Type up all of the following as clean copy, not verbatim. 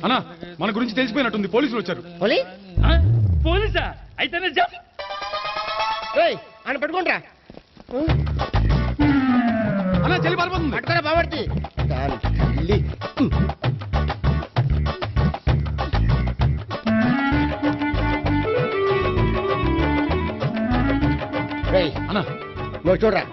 అన్నా మన గురించి తెలిసిపోయినట్టుంది, పోలీసులు వచ్చారు. పోలీసా? అయితేనే ఆయన పట్టుకుంటా అన్నా చెల్లి పారిపోతుంది. పట్టుకురా బాబర్తి తల్లి. అన్నా నువ్వు చూడరా.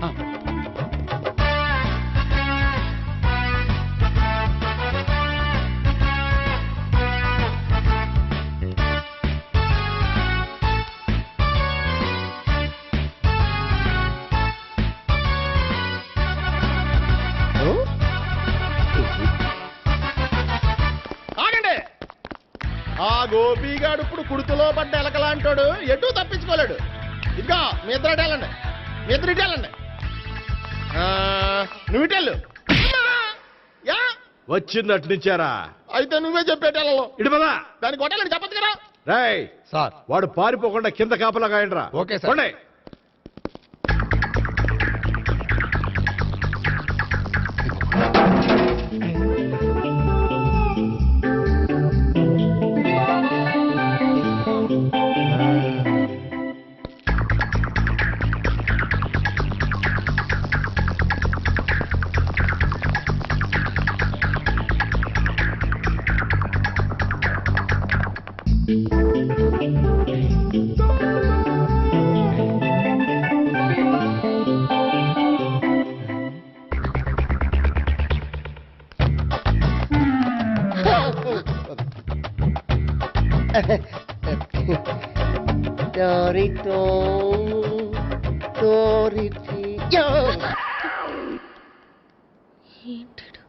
ఆ గోపిగాడు ఇప్పుడు కుడుతులో పడ్డ ఎలకలాంటాడు, ఎటు తప్పించుకోలేడు. ఇంకా మీ ఇద్దరు ఇటెళ్ళండి, మీ ఇద్దరు ఇటెళ్ళండి. నువ్వు ఇటెళ్ళు. వచ్చిందటు నుంచారా? అయితే నువ్వే చెప్పేటెళ్ళలో ఇటు పదా. దానికి కొట్టాలని చెప్పదు కదా. రాయ్ సార్, వాడు పారిపోకుండా కింద కాపలా కాయండిరా. Okay sir. Torito, Toriti. ఏంటాడు?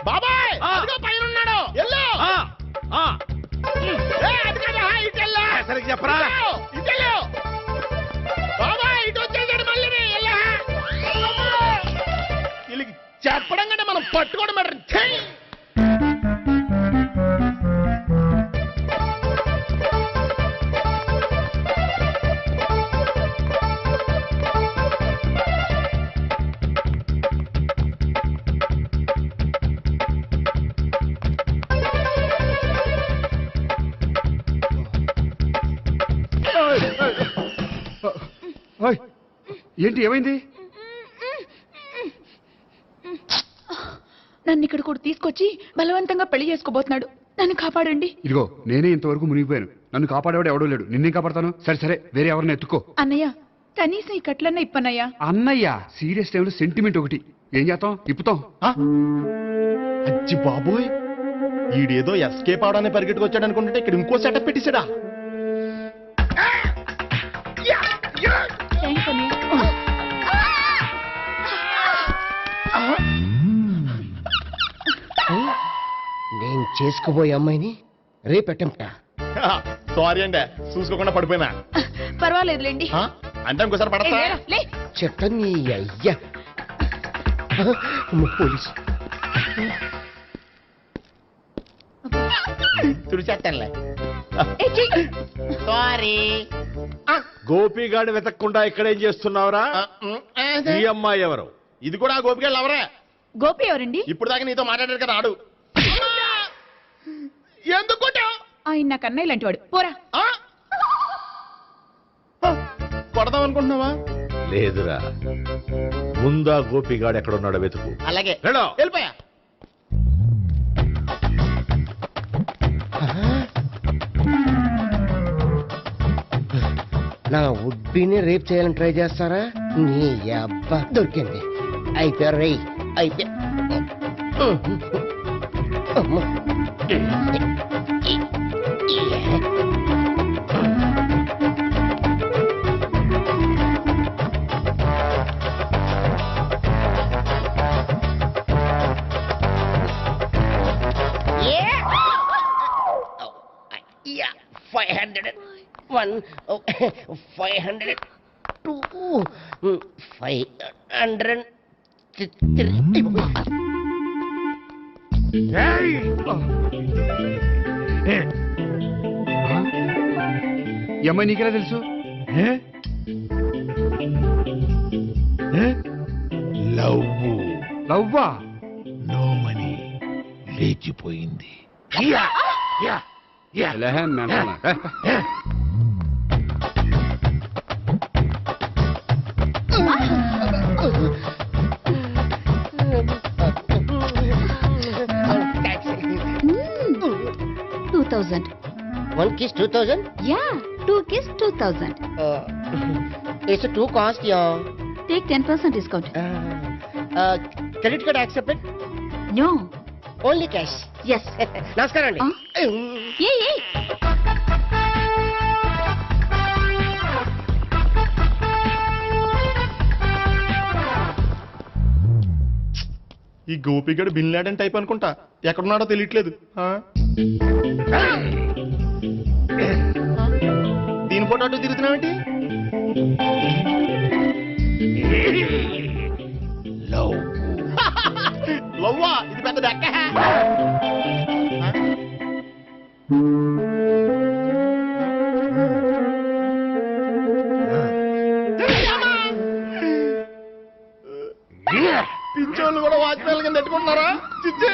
బాబాయ్ పైన ఉన్నాడు, ఎల్లు. సరిగ్గా చెప్పరా? ఇటెళ్ళు బాబాయ్, ఇటు వచ్చేసాడు మళ్ళీ. వీళ్ళకి చెప్పడం కంటే మనం పట్టుకోవడం బెటర్. ఏంటి, ఏమైంది? నన్ను ఇక్కడ కూడా తీసుకొచ్చి బలవంతంగా పెళ్లి చేసుకోబోతున్నాడు. నన్ను కాపాడండి. ఇదిగో నేనే ఇంతవరకు మునిగిపోయాను, నన్ను కాపాడేవాడు ఎవడో లేడు, నిన్నే కాపాడతాను. సరే సరే, వేరే ఎవరిని ఎత్తుకో. అన్నయ్య, కనీసం ఈ కట్లన్నా ఇప్పన్నయ్యా. అన్నయ్య సీరియస్ టైంలో సెంటిమెంట్ ఒకటి, ఏం చేస్తాం, ఇప్పుతాం. అచ్చి బాబోయ్, ఈడేదో ఎస్కేప్ అవడానికి పరిగెట్టుకొచ్చాడు అనుకుంటే ఇక్కడ ఇంకో సెటప్ పెట్టేశాడా. థ్యాంక్స్ అన్నయ్య. నేను చేసుకోబోయే అమ్మాయిని రేపెట్టంట. సారీ అండి, చూసుకోకుండా పడిపోయినా. పర్వాలేదులేండి. అంటే ఇంకోసారి పడతా. చెట్ట నీ అయ్యా. పోలీసు తుడిచేస్తానులే. సారీ. గోపిగాడు వెతకకుండా ఇక్కడేం చేస్తున్నావురా? ఈ అమ్మాయి ఎవరు? ఇది కూడా గోపిగాళ్ళు ఎవరే? గోపి ఎవరండి? ఇప్పుడు దాకా నీతో మాట్లాడారు కదా, ఆడు. ఎందుకు ఆయన నాకు అన్నయ్య లాంటి వాడు. పోరా. కొడదాం అనుకుంటున్నావా? లేదురా, ముందా గోపిగాడు ఎక్కడున్నాడో వెతుకు. అలాగే వెళ్ళో. వెళ్ళిపోయా. నా ఉడ్బీని రేప్ చేయాలని ట్రై చేస్తారా? నీ అబ్బా దొరికింది. అయిపోయారు రై. అయితే అమ్మ. Yeah, 501, 502, 503. ఈ అమ్మాయి నీకెలా తెలుసు? లవ్వా? నో మనీ లేచిపోయింది. ఎలాహే మెంటనా? $2,000. 1 kiss 2000? Yeah, 2 kiss 2,000. It's a 2 cost, yeah. Take 10% discount. Credit card accepted? No. Only cash. Yes. నమస్కారం అండి. Hey. ఈ గోపిగడు బిన్ లాడెన్ టైప్ అనుకుంటా, ఎక్కడున్నాడో తెలియట్లేదు. ఆ? దీని ఫోటో అటు తిరుగుతున్నావేంటి? లవ్వా? ఇది పెద్ద డెక్క. పిచ్చోళ్ళు కూడా వాచ్మెన్ కింద పెట్టుకుంటున్నారా? చిచ్చే.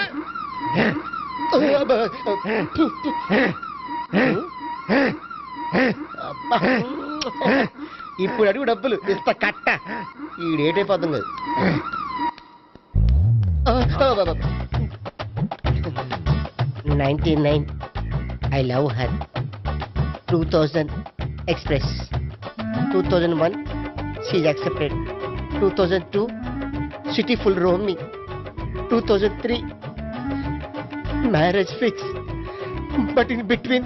ఇప్పుడు అడుగు డబ్బులు ఇంత కట్ట ఈ డేట్ అయిపోతుంది కదా. 99 I love her. 2000 express. 2001 she's accepted. 2002 city full roaming. 2003 marriage fix. But in between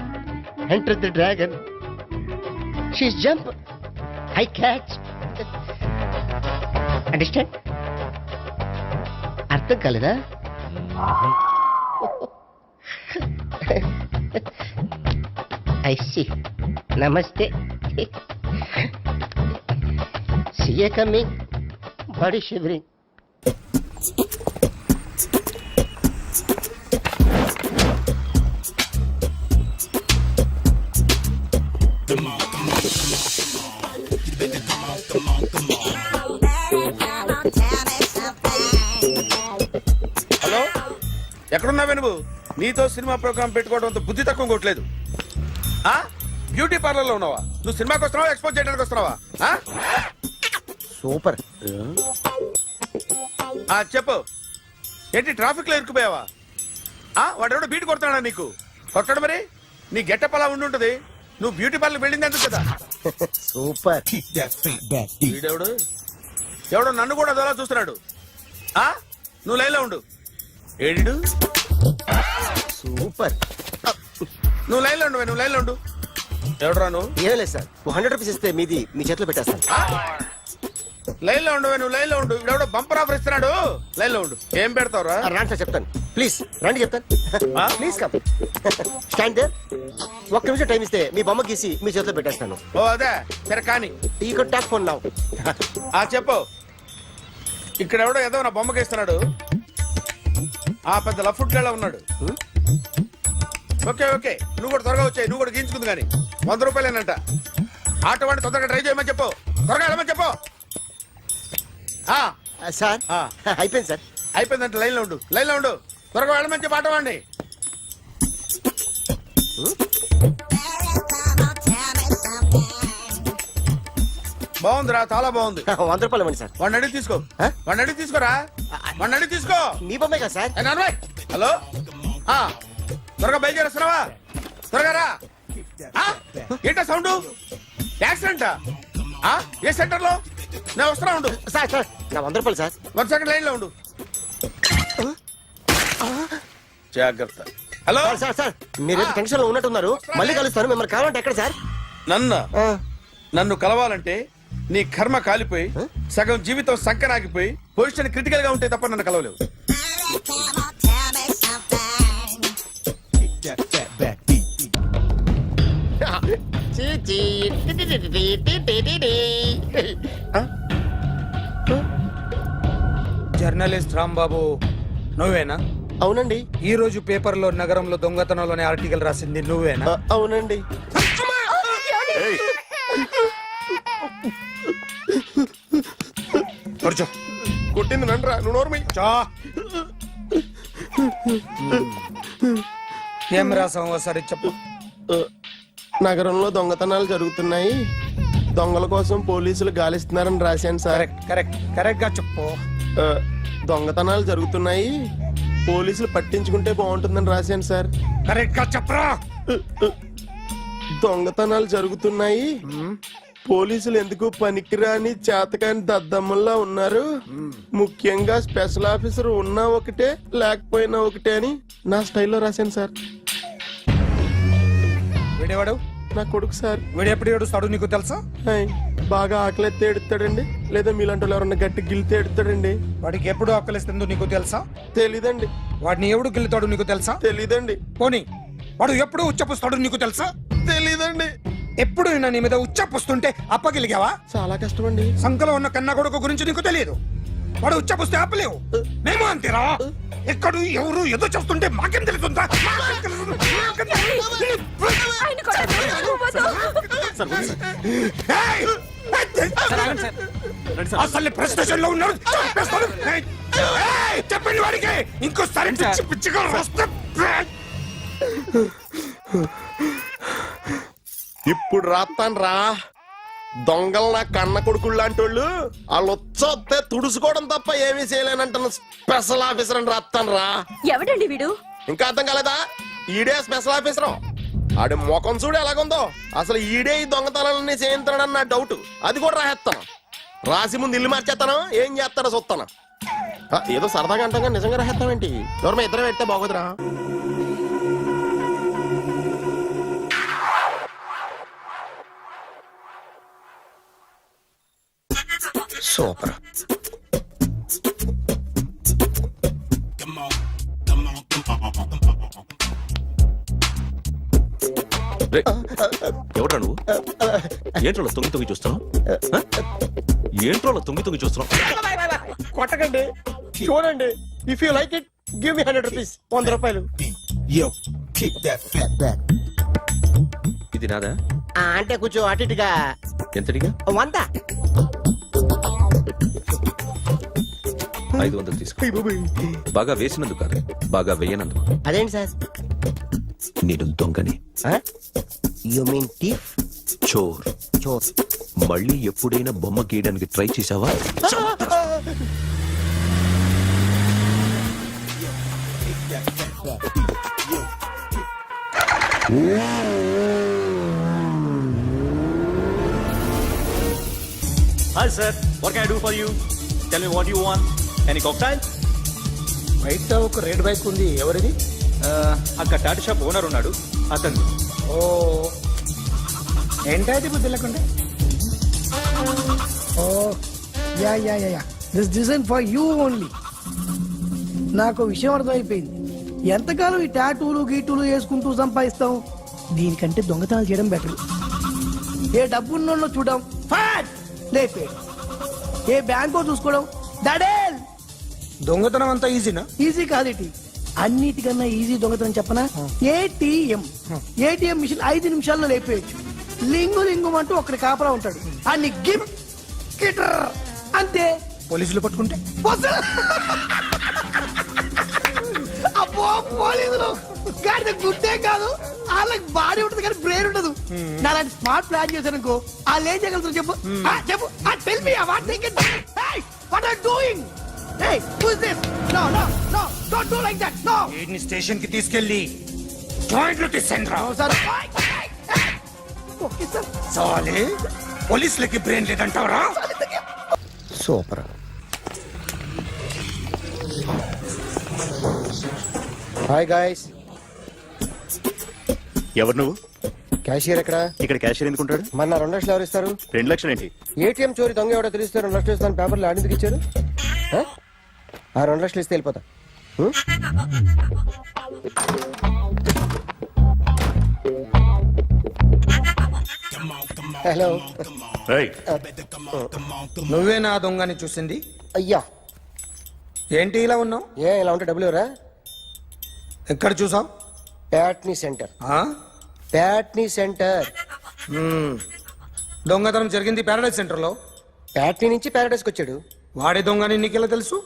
entered the dragon. She's jump. I catch. Understand? అర్థం కాలేదా? I see. Namaste. See you coming. Body shivering. Hello, ఎక్కడున్నావే నువ్వు? నీతో cinema programme పెట్టుకోవడం అంత బుద్ధి తక్కువ కొట్టలేదు. బ్యూటీ పార్లర్ లో ఉన్నావా? నువ్వు సినిమాకి వస్తున్నావా, ఎక్స్పోజ్ చేయడానికి వస్తున్నావా? సూపర్. చెప్పు, ఏంటి ట్రాఫిక్ లో ఇరుక్కుపోయావా? వాడెవడో బీట్ కొడతాడా నీకు? కొట్టాడు మరి. నీ గెట్టప్ అలా ఉండుంటది. నువ్వు బ్యూటీ పార్లర్ వెళ్ళింది ఎందుకు కదా? సూపర్. వీడెవడు? ఎవడో నన్ను కూడా అదోలా చూస్తున్నాడు. నువ్వు లైన్లో ఉండు. ఏడు సూపర్. నువ్వు లైన్లో ఉండు, నువ్వు లైన్లో ఉండు. ఎవడరా నువ్వు? ఏం లేదు సార్, 100 రూపీస్ ఇస్తే మీది మీ చేతిలో పెట్టేస్తాను. లైన్లో ఉండు, నువ్వు లైన్లో ఉండు. ఇవిడెవడో బంపర్ ఆఫర్ ఇస్తున్నాడు. లైన్లో ఉండు. ఏం పెడతావురా? రాండి సార్, చెప్తాను. ప్లీజ్ రండి, చెప్తాను. Please come. Stand there. 1 నిమిషం టైం ఇస్తే మీ బొమ్మ గీసి మీ చేతిలో పెట్టేస్తాను. ఓ అదే సరే కానీ. ఈ కుడ్ టాక్ ఫోన్ నౌ. చెప్పు. ఇక్కడ ఎవడో ఏదో నా బొమ్మకి ఇస్తున్నాడు. పెద్ద లఫుట్ గళ్ళ ఉన్నాడు. ఓకే ఓకే, నువ్వు కూడా త్వరగా వచ్చాయి. నువ్వు కూడా గీంచుకుంది కానీ 100 రూపాయలేనంట. ఆటో వాడిని తొందరగా ట్రై చేయమని చెప్పు. త్వరగా వెళ్ళమని చెప్పు. సార్ అయిపోయింది సార్. అయిపోయిందంటే లైన్లో ఉండు, లైన్లో ఉండు. త్వరగా వెళ్ళమని చెప్పు ఆటో వాడిని. బాగుందిరా, చాలా బాగుంది. 100 రూపాయలు ఇవ్వండి సార్. వాడిని అడిగి తీసుకో. వాడిని అడిగి తీసుకోరా. వాడిని అడిగి తీసుకో. మీ బొమ్మే కదా సార్. హలో, త్వరగా బయలుదేరేస్తున్నావా? త్వరగా రా. ఏంటా సౌండ్? యాక్సిడెంటా? ఏ సెంటర్ లో? నేను వస్తున్నా ఉండు. సార్ సార్ నా 100 రూపాయలు సార్. 1 సెకండ్ లైన్ లో ఉండు. జాగ్రత్త. హలో సార్ సార్ సార్ మీరు టెన్షన్ లో ఉన్నట్టున్నారు. మళ్ళీ కలుస్తాను. మిమ్మల్ని కావాలంటే ఎక్కడ సార్? నన్ను కలవాలంటే నీ కర్మ కాలిపోయి సగం జీవితం సంకనాగిపోయి పొజిషన్ క్రిటికల్ గా ఉంటే తప్ప నన్ను కలవలేవు. జర్నలిస్ట్ రాంబాబు నువ్వేనా? అవునండి. ఈ రోజు పేపర్లో నగరంలో దొంగతనంలోనే ఆర్టికల్ రాసింది నువ్వేనా? అవునండి. కూర్చో. కొట్టింది నండ్రా, నువ్వు నోర్మి. చా. ఏం రాసావు ఒకసారి చెప్పు. నగరంలో దొంగతనాలు జరుగుతున్నాయి, దొంగల కోసం పోలీసులు గాలిస్తున్నారని రాశాను సార్. కరెక్ట్ కరెక్ట్ గా చెప్పు. దొంగతనాలు జరుగుతున్నాయి, పోలీసులు పట్టించుకుంటే బాగుంటుందని రాశాను సార్. కరెక్ట్ గా చెప్పరా. దొంగతనాలు జరుగుతున్నాయి, పోలీసులు ఎందుకు పనికిరాని చేతకాని దద్దమ్మల్లా ఉన్నారు, ముఖ్యంగా స్పెషల్ ఆఫీసర్ ఉన్నా ఒకటే లేకపోయినా ఒకటే అని నా స్టైల్లో రాశాను సార్. వీడేవాడు? నా కొడుకు సార్. వీడు ఎప్పుడు ఏడుస్తాడు నీకు తెలుసా? హాయ్, బాగా ఆకలిస్తే ఎడుతాడండి, లేదా మీలాంటి వాళ్ళు ఎవరన్నా గట్టి గిల్లితే ఎడుతాడండి. వాడికి ఎప్పుడు ఆకలిస్తుందో నీకు తెలుసా? తెలీదండి. వాడిని ఎవడు గిల్లుతాడు నీకు తెలుసా? తెలీదండి. పోనీ వాడు ఎప్పుడు ఉచ్చపుస్తాడు నీకు తెలుసా? తెలీదండి. ఎప్పుడు నీ మీద ఉచ్చపుస్తుంటే అప్పగిలిగావా? చాలా కష్టం అండి. సంకలో ఉన్న కన్నా కొడుకు గురించి నీకు తెలియదు. వాడు ఉచ్చపుస్తే ఆపలేవు. మేము అంతేరా. ఎక్కడు ఎవరు ఏదో చేస్తుంటే మాకేం తెలుస్తుందా? ఏయ్! అసలు ప్రెస్టేషన్ లో ఉన్నాడు. చంపేస్తాను. ఏయ్! చెప్పండి వాడికి ఇంకోసారి పిచ్చి పిచ్చిగా వస్తే ఇప్పుడు రాత్తాను రా. దొంగలు నా కన్న కొడుకులు లాంటి వాళ్ళు వాళ్ళు వచ్చొస్తే తుడుచుకోవడం తప్ప ఏమీ చేయలేనంటున్న స్పెషల్ ఆఫీసర్ అని రాత్తాను రా. ఎవడండి వీడు? ఇంకా అర్థం కాలేదా? ఈడే స్పెషల్ ఆఫీసర్. ఆడి ముఖం చూడు ఎలాగుందో. అసలు ఈడే ఈ దొంగతనాలన్నీ చేయించాడని నా డౌట్. అది కూడా రాసేస్తాను. రాసి ముందు ఇల్లు మార్చేస్తాను, ఏం చేస్తాడో చూస్తాను. ఏదో సరదాగా అంటాం కానీ నిజంగా రాసేస్తామేంటి? ఎవరు ఇద్దరం పెడితే బాగోదురా. సూపర్. ఎవడ్రా నువ్వు? ఏంట్రోలో తొంగి తొంగి చూస్తున్నావు? ఏంట్రోలో తొంగి తొంగి చూస్తున్నావు? కొట్టకండి, చూడండి. If you like it give me 100 rupees. 100 రూపాయలు. ఇది నాదా? అంటే కొంచెం అటు ఇటుగా. ఎంతడిగా? 100. 500 తీసుకో. బాగా వేసినందుకు కాదు, బాగా వేయనందుకు. అదేంటి సార్? నేను దొంగని. You mean thief? చోర్. చోర్. మళ్ళీ ఎప్పుడైనా బొమ్మ గీయడానికి ట్రై చేసావా? Hi sir, what can I do for you? Tell me what you want. Any cocktail? బయట ఒక రెడ్ బైక్ ఉంది. ఎవరిది? అక్కడ టాటా షాప్ ఓనర్ ఉన్నాడు, అతను. ఓ ఏంటది బుద్ధి లేకుండా? Oh yeah yeah yeah this design for you only. నాకు విషయం అర్థమైపోయింది. ఎంతకాలం ఈ టాటూలు గీటూలు వేసుకుంటూ సంపాదిస్తాం? దీనికంటే దొంగతనాలు చేయడం బెటర్. ఏ డబ్బున్నోళ్ళు చూడడం ఫాట్ లేపే, ఏ బ్యాంకో చూసుకోవడం దడేల్. దొంగతనం అంతా ఈజీనా? ఈజీ కాదేటి, అన్నిటికన్నా ఈజీ దొంగతనం చెప్పనా? ఏటీఎం మిషన్ 5 నిమిషాల్లో లేపేయచ్చు. లింగు లింగు అంటూ ఒకటి కాపలా ఉంటాడు, అన్ని గిమ్ గిటర్ అంతే. పోలీసులు పట్టుకుంటే అబ్బో పోలీసులు గాడి గుట్టే కాదు, వాళ్ళకి బాడీ ఉంటుంది కానీ బ్రెయిన్ ఉండదు. నాలాంటి స్మార్ట్ ప్లాన్ చేశాను అనుకో, వాళ్ళు ఏం చేయగలుగుతారు చెప్పు? చెప్పు. Tell me what they can. Hey what are doing? Hey who is this? No no no don't do like that. No. వీడిని స్టేషన్ కి తీసుకెళ్ళి జాయింట్లు తీసుకురా. Sir okay sir. సాలే పోలీసులకి బ్రెయిన్ లేదంటావరా? సూపర్. Hi guys. ఎవరు నువ్వు? క్యాషియర్ ఎక్కడ? ఇక్కడ క్యాషియర్ ఎందుకుంటాడు? మన 2 లక్షలు ఎవరు ఇస్తారు? 2 లక్షలు ఏంటి? ఏటీఎం చోరీ దొంగ ఎవడో తెలిస్తే 2 లక్షలు ఇస్తాను పేపర్లో ఆడిందుకు ఇచ్చారు. ఆ 2 లక్షలు ఇస్తే వెళ్ళిపోతా. హలో. ఏయ్, నువ్వే నా దొంగని చూసింది? అయ్యా, ఏంటి ఇలా ఉన్నావు? ఇలా ఉంటే డబ్బులు ఎవరా? ఎక్కడ చూసావు? ప్యాట్నీ సెంటర్. ప్యాట్నీ సెంటర్. దొంగతనం జరిగింది ప్యారడైజ్ సెంటర్ లో. ప్యాట్నీ నుంచి ప్యారడైస్కి వచ్చాడు. వాడే దొంగని నీకెలా తెలుసు?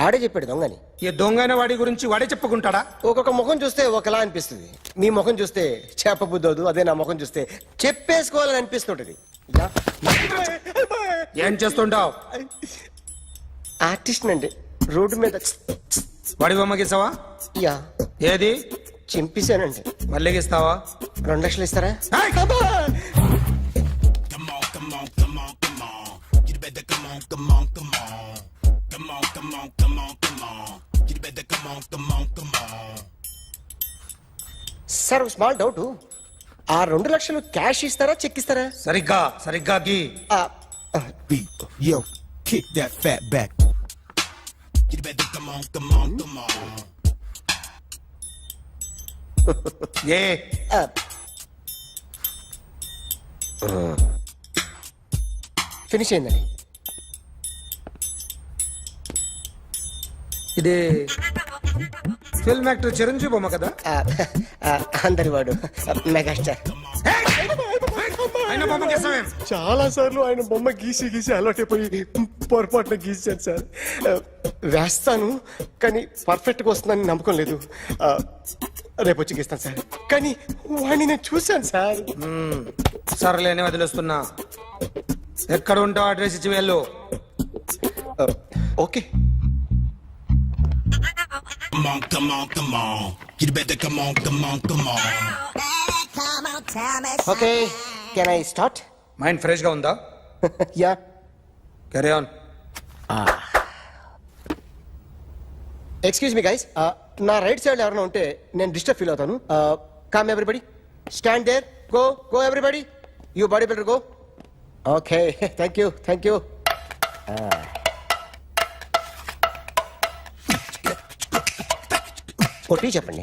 ఆడే చెప్పాడు దొంగని. ఈ దొంగైన వాడి గురించి వాడే చెప్పుకుంటాడా? ఒక్కొక్క ముఖం చూస్తే ఒకలా అనిపిస్తుంది. మీ ముఖం చూస్తే చెప్పబుద్దోదు, అదే నా ముఖం చూస్తే చెప్పేసుకోవాలని అనిపిస్తుంటది. యా. ఏం చేస్తుంటావు? ఆర్టిస్ట్ అండి. రోడ్డు మీద వాడి బొమ్మ గీసావా? యా, ఏది? చింపేశానండి. మళ్ళీ గీస్తావా? 2 లక్షలు ఇస్తారా? Sir, small doubt. ఆ 2 లక్షలు క్యాష్ ఇస్తారా, చెక్ ఇస్తారా? సరిగ్గా సరిగ్గా గీ. Yo, kick that fat back. You better come on. A finish అయిందండి. ఇది ఫిల్మ్ యాక్టర్ చిరంజీవి బొమ్మ కదా? అందరి వాడు మెగాస్టార్. ఆయన బొమ్మ గీసావేం? చాలా సార్లు ఆయన బొమ్మ గీసి గీసి అలవాటైపోయి పొరపాటున గీసాను సార్. వేస్తాను, కానీ పర్ఫెక్ట్గా వస్తుందని నమ్మకం లేదు. రేపు వచ్చి గీస్తాను సార్. కానీ వాడిని నేను చూశాను సార్. సర్లేని వదిలేస్తున్నా. ఎక్కడ ఉంటావు అడ్రస్ ఇచ్చి వెళ్ళు. Okay. You better come on. Okay, can I start? Mind fresh గా ఉందా? Yeah. Carry on. Excuse me guys, నా రైట్ సైడ్ ఎవరైనా ఉంటే నేను డిస్టర్బ్ ఫీల్ అవుతాను. Come everybody, stand there, go everybody, you body builder go. Okay, thank you. కొట్టి చెప్పండి.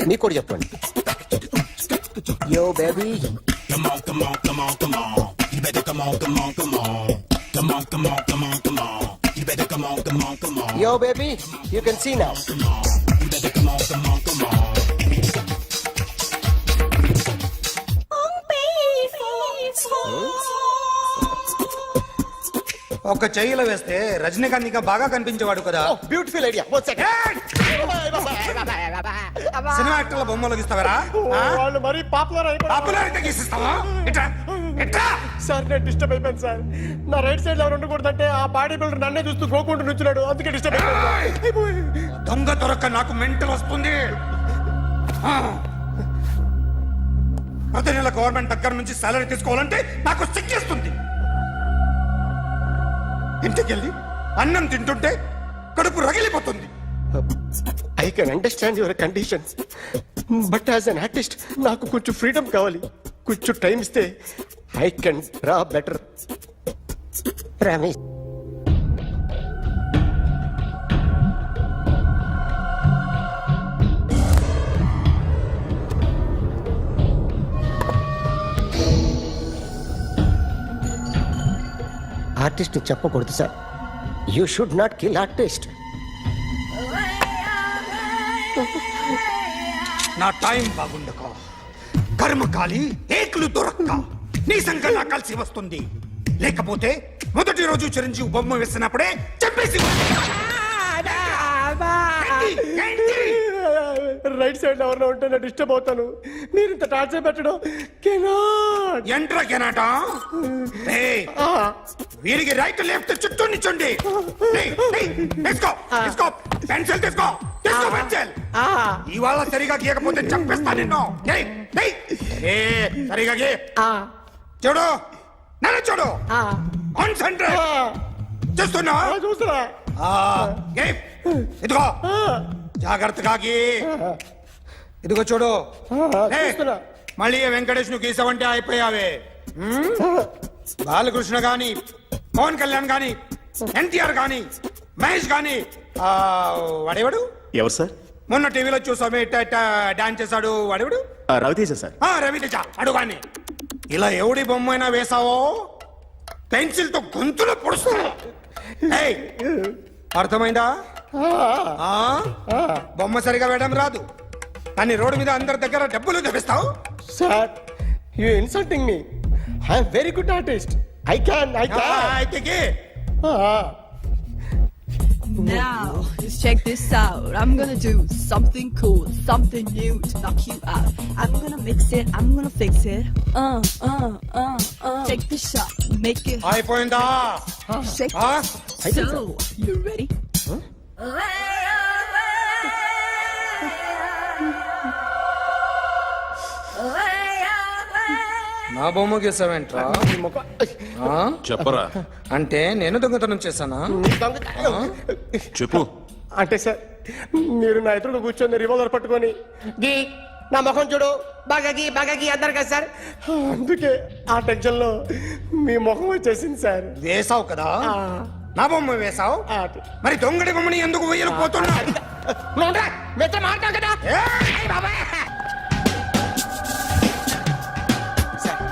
మీకు కూడా చెప్పండి. Yo baby. Come on. You better come on. Come on. You better come on. Yo, baby, you can see now. You better come on. ఒక చెయ్యిలో వేస్తే రజనీకాంత్ ఇంకా బాగా కనిపించేవాడు కదా. Beautiful idea. సినిమా యాక్టర్ల బొమ్మలు గీస్తావరా? వాళ్ళు మరీ పాపులారిటీ గీసిస్తావా? ఎట్రా సార్, నేను డిస్టర్బ్ అయిపోయాను సార్. నా రైట్ సైడ్ ఎవరు ఉండకూడదంటే ఆ బాడీ బిల్డర్ నన్నే చూస్తూ గోకుంటూ నుంచున్నాడు, అందుకే డిస్టర్బ్ అయిపోయాను. దొంగ దొరక్క నాకు మెంటల్ వస్తుంది. ప్రతి నెల గవర్నమెంట్ దగ్గర నుంచి సాలరీ తీసుకోవాలంటే నాకు సిగ్గేస్తుంది. ఇంటికెళ్ళి అన్నం తింటుంటే కడుపు రగిలిపోతుంది. I can understand your conditions, but as an artist నాకు కొంచెం ఫ్రీడమ్ కావాలి. కొంచెం టైం ఇస్తే I can draw better. Promise. Artist చెప్పకూడదు sir. You should not kill artist. నా టైం బాగుండక కర్మకాలి ఏకులు దొరక్క నీ సంఘం నాకు కలిసి వస్తుంది. లేకపోతే మొదటి రోజు చిరంజీవి బొమ్మ వేసినప్పుడే చెప్పేసి. రైట్ సైడ్ ఎవరిలో ఉంటే నేను డిస్టర్బ్ అవుతాను. మీరు ఇంత టార్చర్ పెట్టడం కెనాట్. ఎంట్రా కెనాట. వీరికి రైట్ లెఫ్ట్ చుట్టూ నిచ్చండి. పెన్సిల్ తీసుకో పెన్సిల్. ఇవాళ సరిగా గీయకపోతే చంపేస్తా నిన్ను. సరిగా గీ. చూడు, నన్ను చూడు. కాన్సంట్రేట్ చేస్తున్నా. చూస్తున్నా. ఇదిగో జాగ్రత్తగా గీ. ఇదిగో చూడు లే. చూస్తున్నా. మళ్ళీ ఏ వెంకటేష్ ను గీసావంటే అయిపోయావే. బాలకృష్ణ గాని, పవన్ కళ్యాణ్ గాని, ఎన్టీఆర్ గాని, మహేష్ గాని, వాడేవాడు ఎవరు సార్? మొన్న టీవీలో చూసామే డాన్స్ చేశాడు వాడేవాడు. రవితేజ సార్. రవితేజ అడుగాని. ఇలా ఎవడి బొమ్మ అయినా వేసావో పెన్సిల్ తో గొంతులో పొడుస్తావు. ఏయ్, అర్థమైందా? ఆ? బొమ్మ సరిగా వేయడం రాదు కానీ రోడ్డు మీద అందరి దగ్గర డబ్బులు తెప్పిస్తావు. Sir you insulting me. I'm very good artist. I can. అయితే గీ. Now, just check this out. I'm gonna do something cool, something new to knock you out. I'm gonna mix it, I'm gonna fix it. Take the shot, make it అయిపోయిందా? shake. ఆ? So, you ready? నా బొమ్మ గీసావేంట్రా? ఆ? చెప్పరా. అంటే నేను దొంగతనం చేశానా? చెప్పు. అంటే సార్ మీరు నా ఎదురుగా కూర్చొని రివాల్వర్ పట్టుకొని గీ నా ముఖం చూడు బాగా గీ అన్నారు కదా సార్. అందుకే ఆ టెన్షన్ లో మీ ముఖం వచ్చేసింది సార్. వేసావు కదా, నా బొమ్మ వేసావు. మరి దొంగడి బొమ్మని ఎందుకు వేయలు పోతున్నా? సార్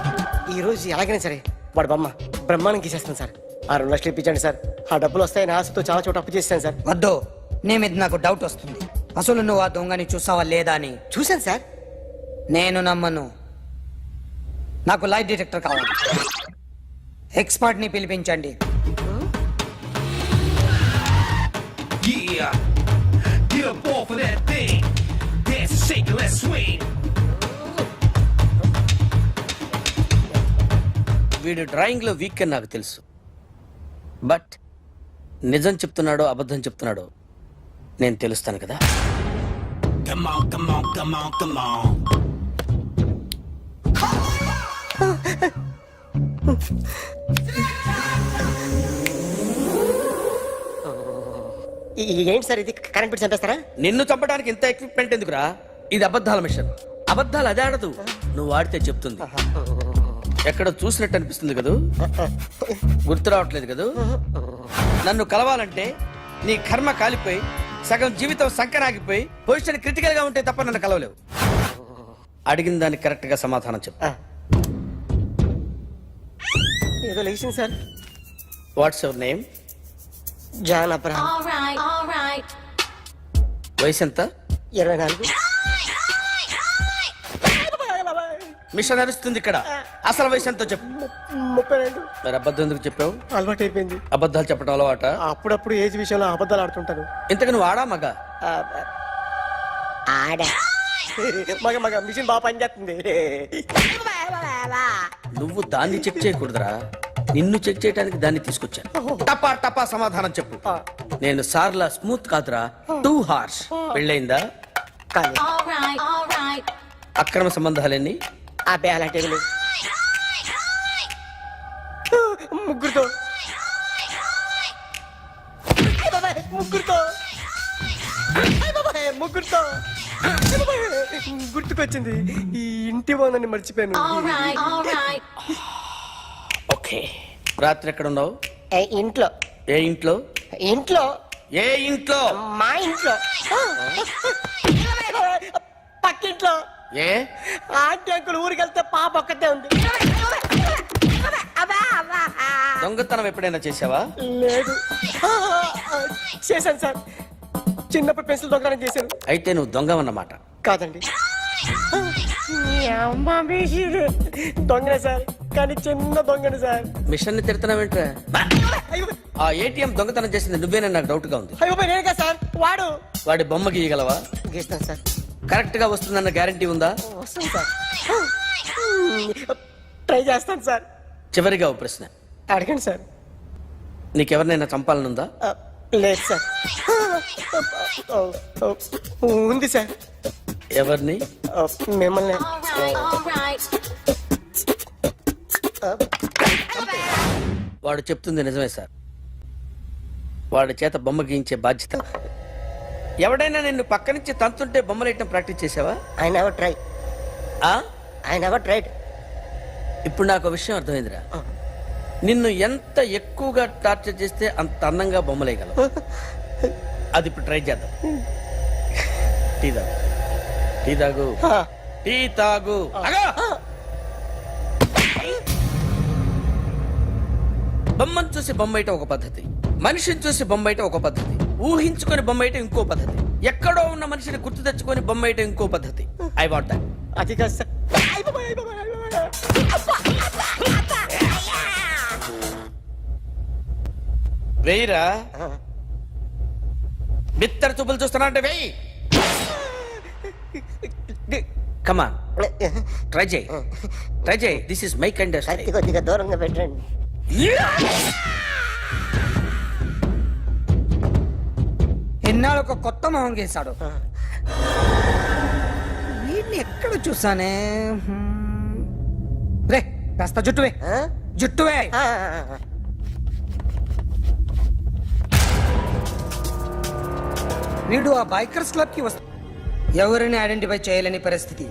ఈ రోజు ఎలాగైనా సరే వాడు బొమ్మ బ్రహ్మాండం గీసేస్తాను సార్. 6 లక్షలు ఇప్పించండి సార్. ఆ డబ్బులు వస్తాయని ఆశతో చాలా చోట అప్పు చేశాను సార్. వద్దు, నీ మీద నాకు డౌట్ వస్తుంది. అసలు నువ్వు ఆ దొంగని చూసావా లేదా అని. చూశాను సార్. నేను నమ్మను. నాకు లైట్ డిటెక్టర్ కావాలి. ఎక్స్పర్ట్ ని పిలిపించండి. Yeah, get up off of that thing. Dance and shake and let's swing. వీడు డ్రాయింగ్ లో వీక్ అని నాకు తెలుసు. బట్ నిజం చెప్తున్నాడో అబద్ధం చెప్తున్నాడో నేను తెలుస్తాను కదా. Come on, come on, come on, come on. ఏంటి సార్ ఇది? కరెంట్ బిల్ చంపేస్తారా? నిన్ను చంపడానికి ఇంత ఎక్విప్మెంట్ ఎందుకురా? ఇది అబద్ధాల మిషన్. అబద్ధాలు అదే ఆడదు, నువ్వు వాడితే చెప్తుంది. ఎక్కడ చూసినట్టు అనిపిస్తుంది కదూ? గుర్తు రావట్లేదు కదూ? నన్ను కలవాలంటే నీ కర్మ కాలిపోయి సగం జీవితం సంకరాగిపోయి పొజిషన్ క్రిటికల్ గా ఉంటే తప్ప నన్ను కలవలేవు. అడిగిన దానికి కరెక్ట్ గా సమాధానం చెప్పు. ఏదో లేచింది sir. What's your name? John Abraham. వయసు ఎంత? 24. మిషన్ నడుస్తుంది ఇక్కడ. అసలు వయసు ఎంతో చెప్పు. 32. మరి అబద్ధం ఎందుకు చెప్పావు? అలవాటు అయిపోయింది. అబద్ధాలు చెప్పడం అలవాట? అప్పుడప్పుడు ఏజ్ విషయంలో అబద్ధాలు ఆడుతుంటాను. ఇంతకు నువ్వు ఆడా మగ? ఆడా. మగ మిషన్ బాగా పనిచేస్తుంది. నువ్వు దాన్ని చెక్ చేయకూడదురా, నిన్ను చెక్ చేయడానికి దాన్ని తీసుకొచ్చాను. టపా టపా సమాధానం చెప్పు. నేను సార్లా స్మూత్ కాదురా, టూ హార్ష్. పెళ్ళయిందా? కానీ అక్రమ సంబంధాలన్నీ? అబ్బే అలాంటి ముగ్గురుతో గుర్తుకొచ్చింది. ఈ ఇంటి బాగుందని మర్చిపోయాను. ఓకే. రాత్రి ఎక్కడ ఉన్నావు? ఇంట్లో. ఏ ఇంట్లో? ఇంట్లో. ఏ ఇంట్లో? మా ఇంట్లో. పక్కింట్లో. ఏ ఆంటీ అంకుల్ ఊరికి వెళ్తే పాప ఒక్కతే ఉంది. దొంగతనం ఎప్పుడైనా చేసావా? లేదు. చేశాను సార్. చిన్నప్పుడు పెన్సిల్ దొంగతనం చేశాను. అయితే నువ్వు దొంగవన్నమాట. కాదండి, దొంగనే సార్, కానీ చిన్న దొంగని సార్. మిషన్ ని తిడుతున్నావేంట్రా? ఆ ఏటీఎం దొంగతనం చేసింది నువ్వేనని నాకు డౌట్ గా ఉంది. అయ్యో నేను కదా సార్. వాడి బొమ్మ గీయగలవా? గీస్తాను సార్. కరెక్ట్ గా వస్తుందన్న గ్యారంటీ ఉందా? వస్తాను సార్. ట్రై చేస్తాను సార్. చివరిగా ఓ ప్రశ్న అడగండి సార్. నీకెవరినైనా చంపాలనుందా? లేదు సార్. ఉంది సార్. ఎవరిని? మిమ్మల్ని. వాడు చెప్తుంది నిజమే సార్. వాడి చేత బొమ్మ గీయించే బాధ్యత ఎవడైనా నిన్ను పక్క నుంచి తంతుంటే బొమ్మలేయటం ప్రాక్టీస్ చేసావా? I never try. ఆ? I never tried. ఇప్పుడు నాకు ఒక విషయం అర్థమైందిరా. నిన్ను ఎంత ఎక్కువగా టార్చర్ చేస్తే అంత అందంగా బొమ్మలేయగలవు. అది ఇప్పుడు ట్రై చేద్దాం. టీ తాగు, టీ తాగు, టీ తాగు. అగా! బొమ్మను చూసి బొమ్మయటం ఒక పద్ధతి, మనిషిని చూసి బొమ్మయటం ఒక పద్ధతి, ఊహించుకొని బొమ్మయటం ఇంకో పద్ధతి, ఎక్కడో ఉన్న మనిషిని గుర్తు తెచ్చుకొని బొమ్మయటం ఇంకో పద్ధతి. I want that. అది కాదు సార్. వెయ్యిరా. బిత్తర చూపులు చూస్తున్నా అంటే వెయ్యి. కమాన్, ట్రై చేయి, ట్రై చేయి. This is my kind of style. కొద్దిగా దూరంగా పెట్టండి. ఎన్నాళ్ళు ఒక కొత్త మొహం గీశాడు. వీడిని ఎక్కడ చూసానే? రే కాస్త జుట్టువే, జుట్టువే. వీడు ఆ బైకర్స్ క్లబ్ కి వస్తా, ఎవరిని ఐడెంటిఫై చేయలేని పరిస్థితి.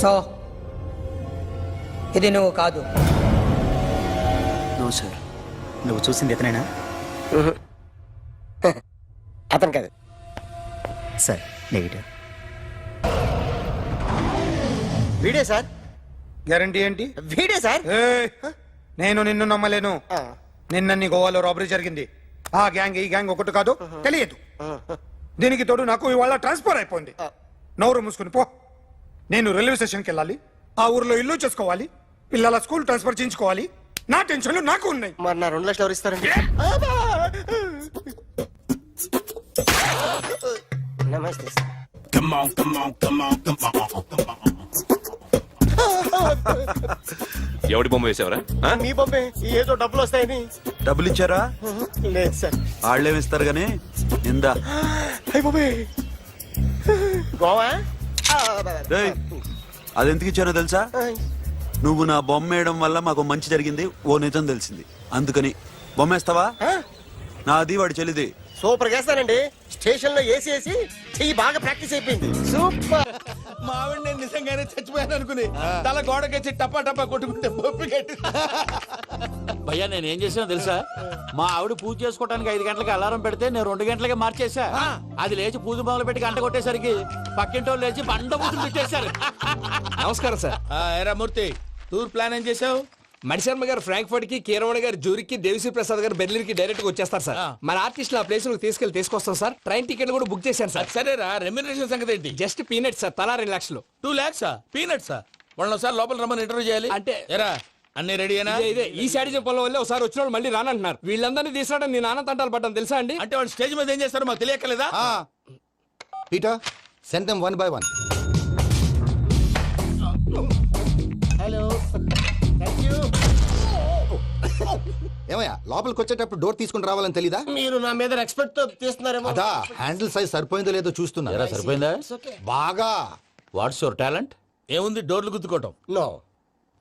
సో ఇది నువ్వు కాదు. నో సార్, నువ్వు చూసింది ఇతనేనా? అతను కాదు సార్, నెగిటివ్. వీడే సార్. గ్యారంటీ ఏంటి? వీడే సార్. ఏయ్, నేను నిన్ను నమ్మలేను. నిన్న గోవాలో రాబరీ జరిగింది. ఆ గ్యాంగ్ ఈ గ్యాంగ్ ఒకటి కాదు, తెలియదు. దీనికి తోడు నాకు ఇవాళ ట్రాన్స్ఫర్ అయిపోయింది. నోరు మూసుకుని పో. నేను రైల్వే స్టేషన్కి వెళ్ళాలి, ఆ ఊర్లో ఇల్లు చేసుకోవాలి, పిల్లల స్కూల్ ట్రాన్స్ఫర్ చేయించుకోవాలి. నా టెన్షన్లు నాకు ఉన్నాయి. మరి నా 2 లక్షలు ఎవరు ఇస్తారండి? నమస్తే సార్. ఎవడి బొమ్మ వేసావరా? మీ బొమ్మే. ఏదో డబ్బులు వస్తాయని. డబ్బులు ఇచ్చారా? లేదు సార్. వాళ్ళేమి ఇస్తారు గానీ ఇందా. అయ్య బాబే, గోవా. రేయ్, అది ఎందుకు ఇచ్చానో తెలుసా? నువ్వు నా బొమ్మ వేయడం వల్ల మాకు మంచి జరిగింది ఓ నిజం తెలిసింది, అందుకని బొమ్మేస్తావా? నాది వాడి చెల్లిది. సూపర్ చేస్తానండి. స్టేషన్ లో ఏసీ వేసి చెయ్యి బాగా ప్రాక్టీస్ అయిపోయింది. సూపర్. మా ఆవిడ నేను నిజంగానే చచ్చిపోయాను అనుకుని తల గోడకొచ్చి టపా టపా కొట్టుకుంటే బొప్పి కట్టి. భయ్యా నేనేం చేసానో తెలుసా? మా ఆవిడ పూజ చేసుకోవడానికి 5 గంటలకి అలారం పెడితే నేను 2 గంటలకి మార్చేసా. అది లేచి పూజ మొదలు పెట్టి గంట కొట్టేసరికి పక్కింటి వాళ్ళు లేచి బండ పూజలు పెట్టేశారు. నమస్కారం సార్. ఎరా మూర్తి, టూర్ ప్లాన్ ఏం చేసావు? మణిశర్మ గారు ఫ్రాంక్ఫర్ట్ కి, కీరవాణి గారు జూరిక్ కి, దేవిశ్రీ ప్రసాద్ గారు బెర్లిన్ కి డైరెక్ట్ గా వచ్చేస్తారు సార్. మన ఆర్టిస్ట్ ఆ ప్లేస్ తీసుకొస్తాం సార్. ట్రైన్ టికెట్ కూడా బుక్ చేశాను సార్. సరేరా, రెమ్యూనరేషన్ సంగతి ఏంటి? జస్ట్ పీనట్ సార్, తలా 2 లక్షలు. 2 lakhs పీనట్సా? వాళ్ళని ఒకసారి లోపల రమ్మని ఇంటర్వ్యూ చేయాలి. అంటే ఎరా అన్ని రెడీ అయినా? ఇదే ఈ సైడ్ చెప్పడం వల్ల ఒకసారి వచ్చిన వాళ్ళు మళ్ళీ రానంటున్నారు. వీళ్ళందరినీ తీసుకురావడం నేను నాన్న తంటాలు పడ్డాను తెలుసా అండి. అంటే వాళ్ళు స్టేజ్ మీద ఏం చేస్తారో మాకు తెలియక్కలేదా? Peter, send them 1 by 1. Hello, thank you. ఏమయ్యా, లోపలికి వచ్చేటప్పుడు డోర్ తీసుకుని రావాలని తెలీదా? మీరు నా మీద ఎక్స్పెక్ట్ తో తీస్తున్నారేమో. అదా, హ్యాండిల్ సైజ్ సరిపోయిందో లేదో చూస్తున్నా. సరిపోయిందా? బాగా. What's your talent? ఏముంది డోర్లు గుద్దుకోవటం? No,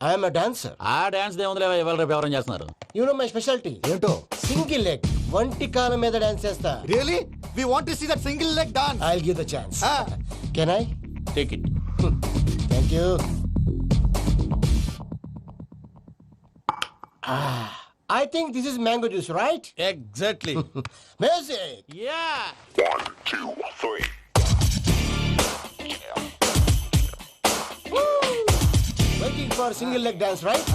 I'm dancer. ఆ డాన్స్ దేవుందిలే, ఇవాళ రేపు ఎవరైనా చేస్తున్నారు. యు నో మై స్పెషాలిటీ ఏంటో? సింగిల్ లెగ్, వంటి కాలం మీద డాన్స్ చేస్తా. Really? We want to see that single leg dance. I will give the chance. Can I? Take it. Thank you. I think this is mango juice, right? Exactly. Music. Yeah. 1, 2, 3. Waiting for single leg dance, right?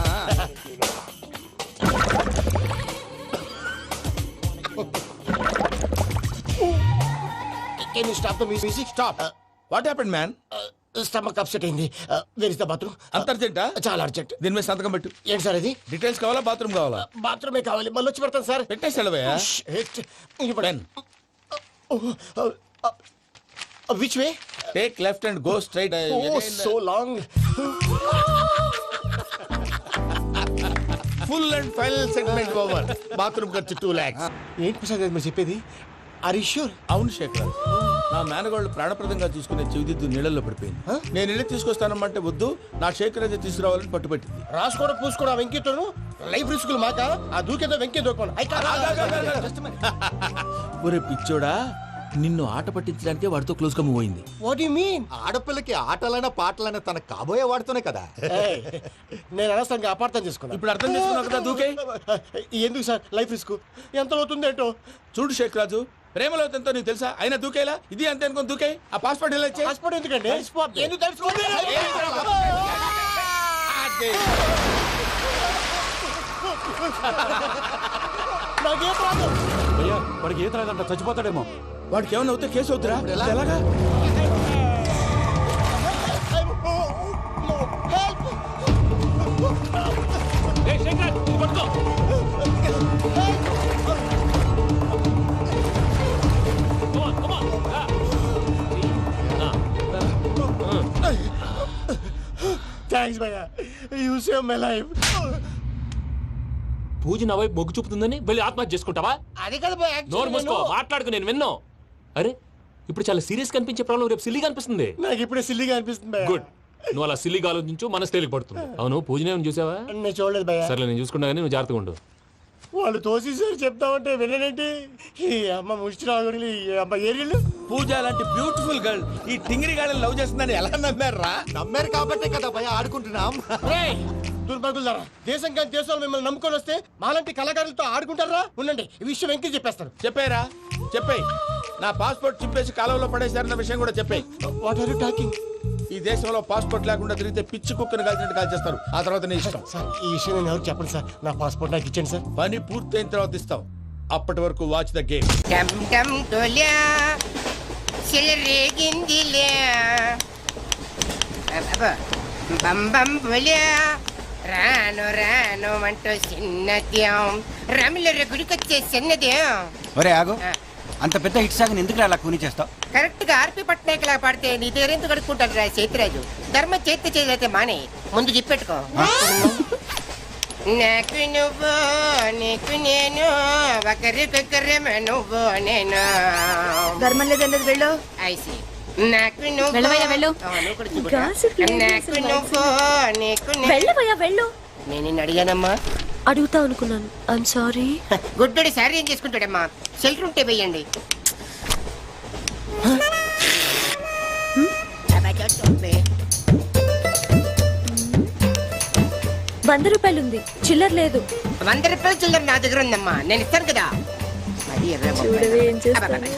Can you stop the music? Stop. What happened, man? Stomach upset అయింది. Where is the bathroom? అంత అర్జెంటా? చాలా urgent. దీని మీద సంతకం పెట్టు. ఏంటి sir ఇది? Details కావాలా, బాత్రూమ్ కావాలా? బాత్రూమే కావాలి. మళ్ళీ వచ్చి పెడతాను సార్. పెట్టేసి వెళ్ళవయ్యా. Which way? Take left and go straight. Oh, so long. Full and final segment over. Bathroom ఖర్చు 2 lakhs. ఏంటి ప్రసాద్ గారు మీరు చెప్పేది? Are you sure? అవును శేఖర్, నా మేనగోళ్ళు ప్రాణప్రదంగా చూసుకునే చెవిదిద్దు నీళ్ళల్లో పడిపోయింది. నేను ఇల్లు తీసుకొస్తానమ్మంటే వద్దు, నా శేఖర్ అయితే తీసుకురావాలని పట్టుబట్టింది. రాసుకోవడం పూసుకోవడం వెంకీతోను లైఫ్ రిస్కులు మాక ఆ దూకేదో వెంకే దూకోండి ఒరే పిచ్చోడా నిన్ను ఆట పట్టించడానికి వాడితో క్లోజ్ గా మూవ్ అయింది. What you mean? ఆడపిల్లకి ఆటలైనా పాటలైనా తన కాబోయే వాడుతూనే కదా. నేను అనవసరంగా అపార్థం చేసుకున్నా. ఇప్పుడు అర్థం చేసుకున్నావు కదా దూకే. ఎందుకు సార్ లైఫ్ రిస్క్ ఎంత అవుతుంది ఏంటో? చూడు షేక్ రాజు ప్రేమలో ఎంతో నీకు తెలుసా? అయినా దూకేలా ఇది అంతే అనుకుని దూకే. ఆ పాస్పోర్ట్ ఎలా ఇచ్చే? పాస్పోర్ట్ ఎందుకండి? ఎందుకు తడిసిపోతుంది? నాకేం ప్రాబ్లం? భయ్యా వాడికి ఈత రాదంట, చచ్చిపోతాడేమో. వాడికి ఏమన్నా అవుతే కేసు అవుతురా? ఎలాగా? థ్యాంక్స్ భయ్యా, యూ సేవ్ మై లైఫ్. పూజ నా వైపు మొగ్గు చూపుతుందని వెళ్ళి ఆత్మహత్య చేసుకుంటావా? అది కదా భయ్యా, నోరు మూసుకో, మాట్లాడుకు, నేను విన్నాను. అరే ఇప్పుడు చాలా సీరియస్ కనిపించే ప్రాబ్లం రేపు సిల్లీగా అనిపిస్తుంది. నాకు ఇప్పుడే సిల్లీగా అనిపిస్తుంది భయ్యా. గుడ్, నువ్వు అలా సిల్లీగా ఆలోచించు, మనసు తేలిక పడుతుంది. అవును పూజనే చూసావా? నేను చూడలేదు భయ్యా. సర్లే నేను చూసుకున్నా కానీ నువ్వు జాగ్రత్తగా ఉండు. వాళ్ళు తోసేసారు చెప్తామంటే విననేంటి? ఈ అమ్మ ముష్టి రాగుడి అమ్మ ఏరియలు. పూజ లాంటి బ్యూటిఫుల్ గర్ల్ ఈ టింగిరి గాడిని లవ్ చేస్తుందని ఎలా నమ్మారా? నమ్మారు కాబట్టే కదా భయ ఆడుకుంటున్నాం. దుర్భగులారా, దేశం కానీ దేశాలు మిమ్మల్ని నమ్ముకొని వస్తే మాలాంటి కళాకారులతో ఆడుకుంటారా? ఉండండి, ఈ విషయం వెంకీ చెప్పేస్తాను. చెప్పారా? చెప్పేయ్. నా పాస్పోర్ట్ చింపేసి కాలంలో పడేశారన్న విషయం కూడా చెప్పేయ్. What are you talking? ఈ దేశంలో పాస్పోర్ట్ లేకుండా తిరిగితే పిచ్చి కుక్కను కాల్చినట్టు కాల్చేస్తారు. ఆ తర్వాత నీ ఇష్టం. సార్ ఈ విషయం నేను ఎవరు చెప్పండి సార్. నా పాస్పోర్ట్ నాకు ఇచ్చేయండి సార్. పని పూర్తయిన తర్వాత ఇస్తాం. అప్పటి వరకు వాచ్ ద గేమ్. టమ్ టమ్ తొలియా చెలరేగిందిలే బం బం బొలియా రాను రాను అంటూ చిన్నద్యం రమిల గుడికొచ్చే చిన్నద్యం. ఒరే ఆగు, అంత పెద్ద హిట్ సాగుని ఎందుకు అలా కూని చేస్తావు? కరెక్ట్ గా ఆర్పి పట్నాయక్ లా పాడితే నీ దగ్గర ఎందుకు కడుక్కుంటాడు రా చేతిరాజు? ధర్మ చేతి చేదైతే మానే ముందు చెప్పెట్టుకో. నాకు నువ్వు నీకు నేను ఒకరికొకరేమో నువ్వు నేను. ధర్మం లేదన్నది వెళ్ళు. ఐసి నాకు నువ్వు వెళ్ళవయ్యా, వెళ్ళు. నువ్వు కూడా చూపురా. నాకు నువ్వు నీకు వెళ్ళవయ్యా వెళ్ళు. నేను నిన్ను అడిగానమ్మా. అడుగుతా అనుకున్నాను. I'm sorry. గుడ్డోడి సారీ ఏం చేసుకుంటాడమ్మా? షెల్టర్ ఉంటే వెయ్యండి. ₹100 ఉంది, చిల్లర లేదు. ₹100 చిల్లర నా దగ్గర ఉందమ్మా, నేను ఇస్తాను కదా. మరి చూడవే ఏం చేస్తాను.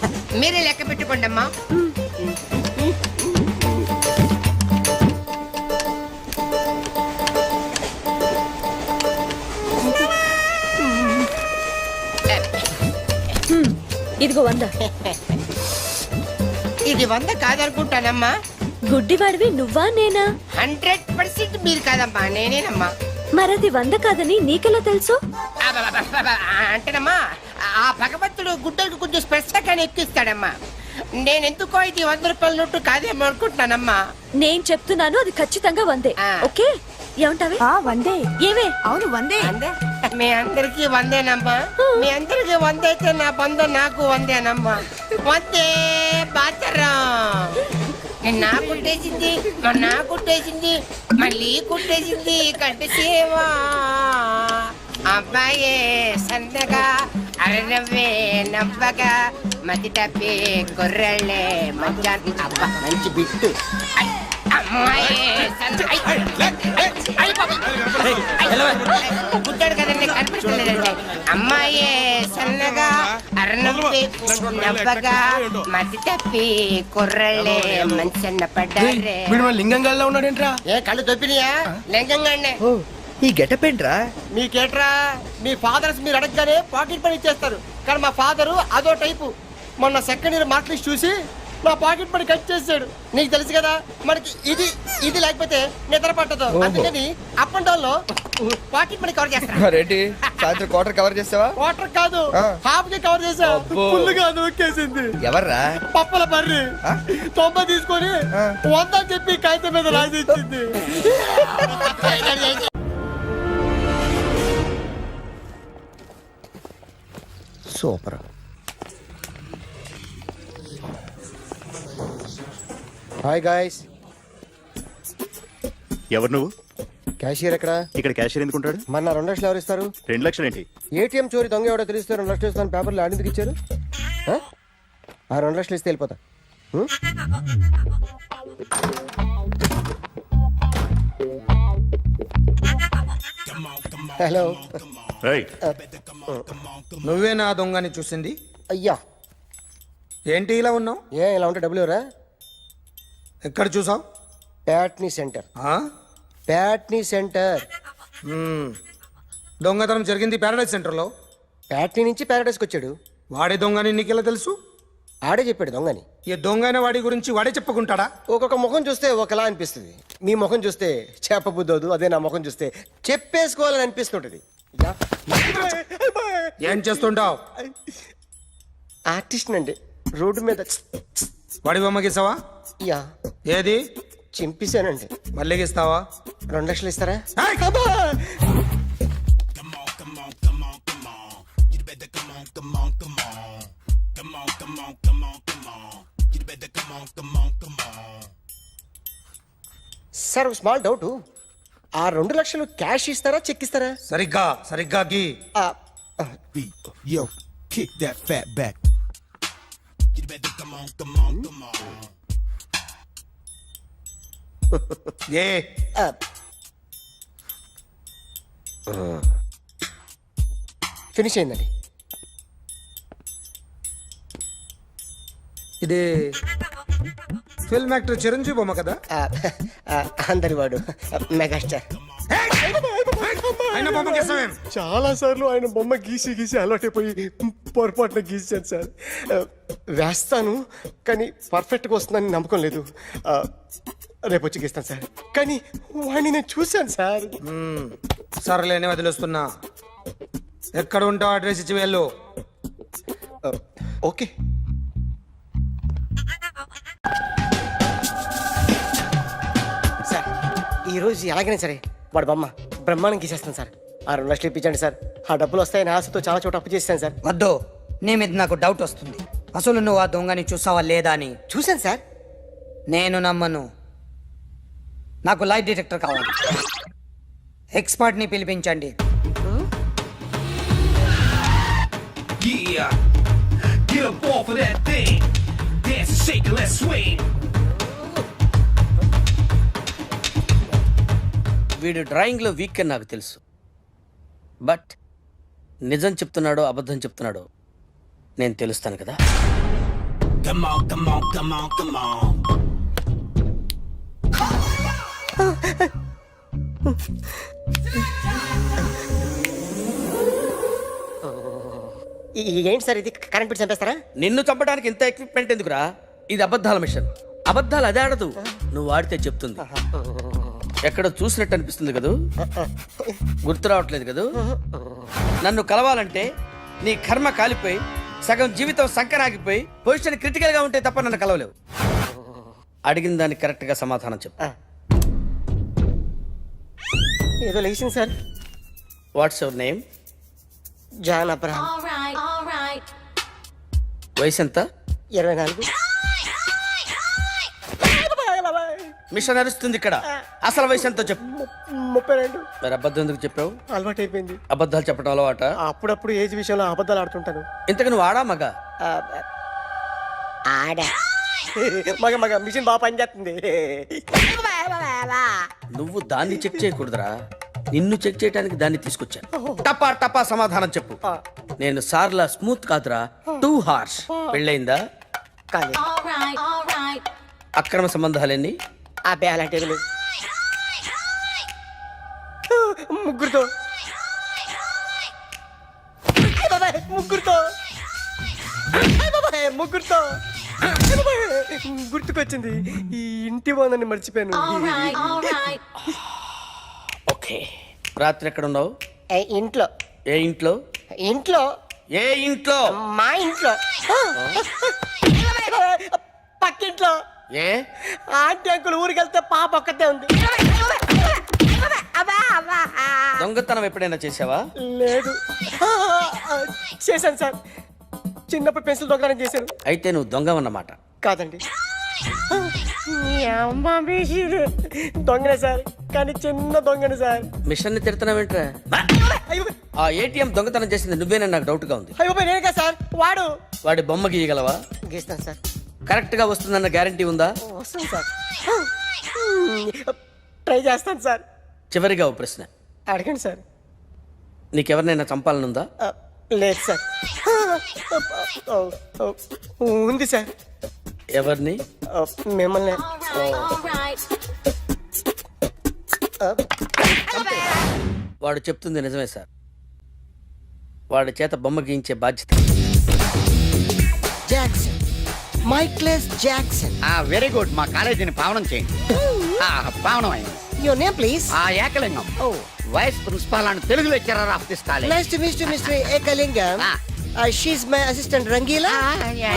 మీరే లెక్క పెట్టుకోండి అమ్మా. ఇదిగో 100. ఇది 100 కాదనుకుంటానమ్మా. గుడ్డివాడివి నువ్వా నేనా? 100% మీరు కాదమ్మా, నేనేనమ్మా. మరది 100 కాదని నీకెలా తెలుసు? అంటేనమ్మా ఆ భగవంతుడు గుడ్డలకు కొంచెం స్పెషల్గానే ఎక్కిస్తాడమ్మా. నేనెందుకో ఇది ₹100 నోటు కాదేమో అనుకుంటున్నానమ్మా. నేను చెప్తున్నాను, అది ఖచ్చితంగా 100. ఓకే ఏమంటావే? 100. ఏవే? అవును 100. మీ అందరికి 100నమ్మా. మీ అందరికి 100 అయితే నా బంధం నాకు 100నమ్మా. 100 బాతరం. నా కుట్టేసింది, నా కుట్టేసింది, మళ్ళీ కుట్టేసింది కంటి సేవా. అబ్బాయే సన్నగా అరనవ్వే నవ్వగా మతి తప్పి కుర్రళ్ళే మధ్య. అబ్బా మంచి బిట్టు. గుడ్డాడు కదండి, కనిపించలేదండి. అమ్మాయే సన్నగా అరనవ్వే నవ్వగా మతి తప్పి కుర్రళ్ళే మంచి అన్న పడ్డారే. లింగంగా ఉన్నాడేంట్రా? ఏ కళ్ళు తొప్పినాయా? లింగంగానే. ఈ గెటప్ ఏంట్రా? మీకేట్రా? మీ ఫాదర్స్ మీరు అడగగానే పాకెట్ పని ఇచ్చేస్తారు, కానీ మా ఫాదరు అదో టైపు. మొన్న సెకండ్ ఇయర్ మార్క్ లిస్ట్ చూసి నా పాకెట్ పని కట్ చేసాడు. నీకు తెలుసు కదా మనకి ఇది ఇది లేకపోతే నిద్ర పట్టదు. అందుకని అప్ అండ్ డౌన్ లో పాకెట్ మనీ కవర్ చేస్తా. సాయంత్రం క్వార్టర్ కవర్ చేసావా? క్వార్టర్ కాదు, హాఫ్ కి కవర్ చేసా. ఫుల్ గా నూకేసింది. ఎవర్రా? పప్పల బర్రి 90 తీసుకొని 100 అని చెప్పి కాగితం మీద రాసి ఇచ్చింది. సూపర్. Hi guys. ఎవరు నువ్వు? క్యాషియర్ ఎక్కడ? ఇక్కడ క్యాషియర్ ఎందుకుంటాడు? మన 2 లక్షలు ఎవరు ఇస్తారు? 2 లక్షలు ఏంటి? ఏటీఎం చోరీ దొంగ ఎవడో తెలిస్తే 2 లక్షలు ఇస్తాను పేపర్లు ఆడిందుకు ఇచ్చారు. ఆ 2 లక్షలు ఇస్తే వెళ్ళిపోతా. హలో. నువ్వే నా దొంగని చూసింది? అయ్యా ఏంటి ఇలా ఉన్నావు? ఇలా ఉంటే డబ్బులు ఎవరా? ఎక్కడ చూసావు? ప్యాట్నీ సెంటర్. ప్యాట్నీ సెంటర్. దొంగతనం జరిగింది ప్యారడైజ్ సెంటర్లో. ప్యాట్నీ నుంచి ప్యారడైస్కి వచ్చాడు. వాడే దొంగని నీకెలా తెలుసు? ఆడే చెప్పాడు దొంగని. ఈ దొంగైన వాడి గురించి వాడే చెప్పుకుంటాడా? ఒక్కొక్క ముఖం చూస్తే ఒకలా అనిపిస్తుంది. మీ ముఖం చూస్తే చెప్పబుద్దోదు, అదే నా ముఖం చూస్తే చెప్పేసుకోవాలని అనిపిస్తుంటది. ఏం చేస్తుంటావు? ఆర్టిస్ట్ అండి. రోడ్డు మీద వాడి బొమ్మ గీసావా? యా. ఏది? చింపేశానండి. మళ్ళీ గీస్తావా? 2 లక్షలు ఇస్తారా? సార్ ఒక స్మాల్ డౌట్. ఆ 2 లక్షలు క్యాష్ ఇస్తారా చెక్ ఇస్తారా? సరిగ్గా గీ. Yo, kick that fat back. You better come on, come on, come on. A finish అయిందండి. ఇది ఫిల్మ్ యాక్టర్ చిరంజీవి బొమ్మ కదా? అందరి వాడు మెగాస్టార్. ఆయన బొమ్మ గీసావేం? చాలా సార్లు ఆయన బొమ్మ గీసి అలవాటైపోయి పొరపాటున గీసాను సార్. వేస్తాను కానీ పర్ఫెక్ట్గా వస్తుందని నమ్మకం లేదు. రేపు వచ్చి గీస్తాను సార్. కానీ వాడిని నేను చూశాను సార్. సర్లేని వదిలేస్తున్నా. ఎక్కడ ఉంటావు అడ్రస్ ఇచ్చి వెళ్ళు. ఓకే. సార్ ఈరోజు ఎలాగైనా సరే వాడు బొమ్మ బ్రహ్మాండం గీసేస్తాను సార్. ఆ 2 లక్షలు ఇప్పించండి సార్. ఆ డబ్బులు వస్తాయని ఆశతో చాలా చోట అప్పు చేశాను సార్. వద్దు, నీ మీద నాకు డౌట్ వస్తుంది. అసలు నువ్వు ఆ దొంగని చూసావా లేదా అని. చూశాను సార్. నేను నమ్మను. నాకు లైట్ డిటెక్టర్ కావాలి. ఎక్స్పర్ట్ని పిలిపించండి. Yeah, get up off of that thing. Dance and shake and let's swing. వీడు డ్రాయింగ్లో వీక్ అని నాకు తెలుసు. బట్ నిజం చెప్తున్నాడో అబద్ధం చెప్తున్నాడో నేను తెలుస్తాను కదా. Come on, come on, come on, come on. ఏంటి సార్ ఇది? కరెంట్ బిల్ చంపేస్తారా? నిన్ను చంపడానికి ఇంత ఎక్విప్మెంట్ ఎందుకురా? ఇది అబద్ధాల మిషన్. అబద్ధాలు అదే ఆడదు, నువ్వు వాడితే చెప్తుంది. ఎక్కడ చూసినట్టు అనిపిస్తుంది కదూ? గుర్తు రావట్లేదు కదూ? నన్ను కలవాలంటే నీ కర్మ కాలిపోయి సగం జీవితం సంకరాగిపోయి పొజిషన్ క్రిటికల్ గా ఉంటే తప్ప నన్ను కలవలేవు. అడిగిన దానికి కరెక్ట్ గా సమాధానం చెప్పు. ఏదో లేచింది sir. What's your name? John Abraham. వయసు ఎంత? 24. మిషన్ నడుస్తుంది ఇక్కడ. అసలు వయసు ఎంతో చెప్పు. 32. మరి అబద్ధం ఎందుకు చెప్పావు? అలవాటు అయిపోయింది. అబద్ధాలు చెప్పడం అలవాట? అప్పుడప్పుడు ఏజ్ విషయంలో అబద్ధాలు ఆడుతుంటాను. ఇంతకు నువ్వు ఆడా మగ? ఆడా. మగ మిషన్ బాగా పనిచేస్తుంది. నువ్వు దాన్ని చెక్ చేయకూడదురా, నిన్ను చెక్ చేయడానికి దాన్ని తీసుకొచ్చాను. టపా టపా సమాధానం చెప్పు. నేను సార్లా స్మూత్ కాదురా, టూ హార్ష్. పెళ్ళయిందా? కానీ అక్రమ సంబంధాలన్నీ? అబ్బే అలాంటివి లేవు. ముగ్గురుతో గుర్తుకొచ్చింది. ఈ ఇంటి వాళ్ళని మర్చిపోయాను. ఓకే. రాత్రి ఎక్కడ ఉన్నావు? ఇంట్లో. ఏ ఇంట్లో? ఇంట్లో. ఏ ఇంట్లో? మా ఇంట్లో. పక్కింట్లో. ఏ ఆంటీ అంకుల్ ఊరికి వెళ్తే పాప ఒక్కతే ఉంది. దొంగతనం ఎప్పుడైనా చేసావా? లేదు. చేశాను సార్. చిన్నప్పుడు పెన్సిల్ దొంగతనం చేశాను. అయితే నువ్వు దొంగవన్నమాట. కాదండి, దొంగనే సార్, కానీ చిన్న దొంగనే సార్. మిషన్ ని తిడుతున్నావేంట్రా? ఆ ఏటీఎం దొంగతనం చేసింది నువ్వేనని నాకు డౌట్ గా ఉంది. అయ్యో నేనే కదా సార్, వాడు. వాడి బొమ్మ గీయగలవా? గీస్తాను సార్. కరెక్ట్ గా వస్తుందన్న గ్యారంటీ ఉందా? వస్తాను సార్, ట్రై చేస్తాను సార్. చివరిగా ఓ ప్రశ్న అడగండి సార్. నీకెవరినైనా చంపాలనుందా? లేదు సార్. ఉంది సార్. ఎవరిని? మిమ్మల్ని. వాడు చెప్తుంది నిజమే సార్. వాడి చేత బొమ్మ గీయించే బాధ్యత. Jackson, Michael Jackson. Very good. మా కాలేజీని పావనం చేయండి. పావనం అయింది. Your name please? Ekalingam. Vice principal and Telugu lecturer of this college. Nice to meet you mister Ekalingam. She's my assistant Rangila.